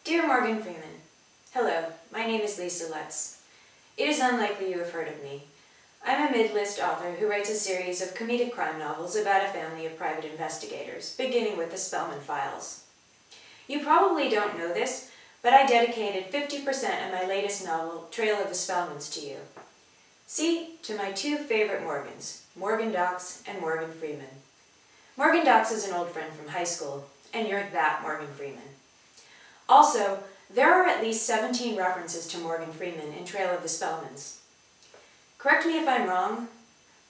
Dear Morgan Freeman, hello, my name is Lisa Lutz. It is unlikely you have heard of me. I'm a mid-list author who writes a series of comedic crime novels about a family of private investigators, beginning with the Spellman Files. You probably don't know this, but I dedicated 50% of my latest novel, Trail of the Spellmans, to you. See, to my two favorite Morgans, Morgan Dox and Morgan Freeman. Morgan Dox is an old friend from high school, and you're that Morgan Freeman. Also, there are at least 17 references to Morgan Freeman in Trail of the Spellmans. Correct me if I'm wrong,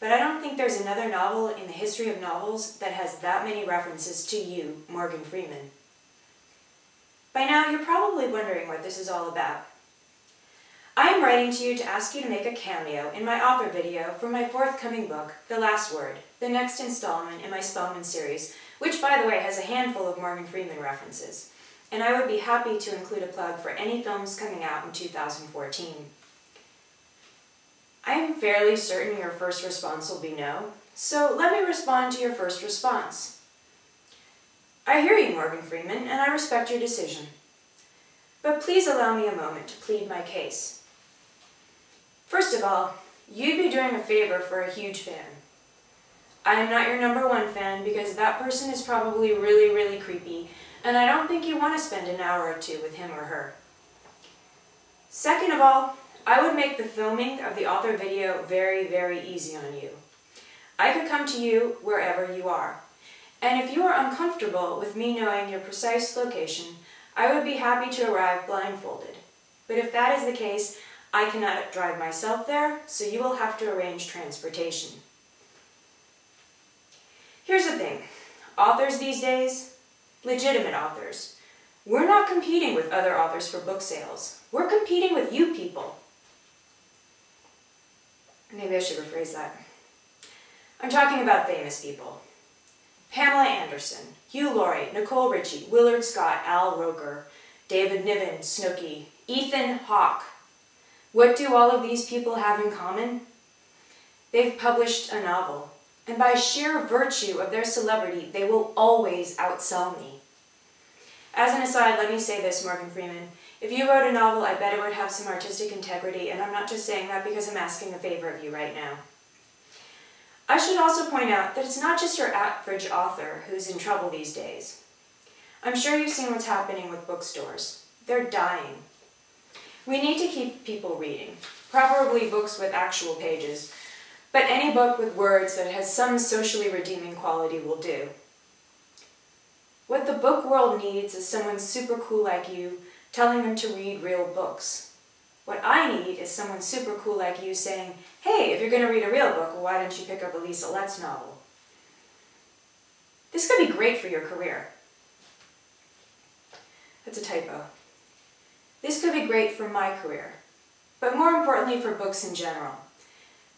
but I don't think there's another novel in the history of novels that has that many references to you, Morgan Freeman. By now, you're probably wondering what this is all about. I am writing to you to ask you to make a cameo in my author video for my forthcoming book, The Last Word, the next installment in my Spellman series, which, by the way, has a handful of Morgan Freeman references. And I would be happy to include a plug for any films coming out in 2014. I am fairly certain your first response will be no, so let me respond to your first response. I hear you, Morgan Freeman, and I respect your decision. But please allow me a moment to plead my case. First of all, you'd be doing a favor for a huge fan. I am not your #1 fan because that person is probably really creepy, and I don't think you want to spend an hour or two with him or her. Second of all, I would make the filming of the author video very easy on you. I could come to you wherever you are, and if you are uncomfortable with me knowing your precise location, I would be happy to arrive blindfolded. But if that is the case, I cannot drive myself there, so you will have to arrange transportation. Here's the thing, authors these days, legitimate authors, we're not competing with other authors for book sales. We're competing with you people. Maybe I should rephrase that. I'm talking about famous people. Pamela Anderson, Hugh Laurie, Nicole Richie, Willard Scott, Al Roker, David Niven, Snooki, Ethan Hawke. What do all of these people have in common? They've published a novel, and by sheer virtue of their celebrity, they will always outsell me. As an aside, let me say this, Morgan Freeman. If you wrote a novel, I bet it would have some artistic integrity, and I'm not just saying that because I'm asking a favor of you right now. I should also point out that it's not just your average author who's in trouble these days. I'm sure you've seen what's happening with bookstores. They're dying. We need to keep people reading, preferably books with actual pages, but any book with words that has some socially redeeming quality will do. What the book world needs is someone super cool like you telling them to read real books. What I need is someone super cool like you saying, hey, if you're going to read a real book, well, why don't you pick up a Lisa Lutz novel? This could be great for your career. That's a typo. This could be great for my career, but more importantly for books in general.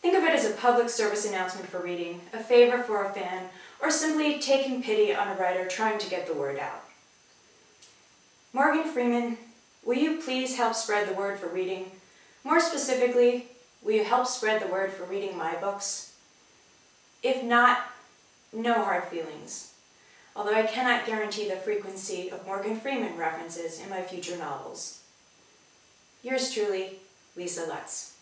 Think of it as a public service announcement for reading, a favor for a fan, or simply taking pity on a writer trying to get the word out. Morgan Freeman, will you please help spread the word for reading? More specifically, will you help spread the word for reading my books? If not, no hard feelings, although I cannot guarantee the frequency of Morgan Freeman references in my future novels. Yours truly, Lisa Lutz.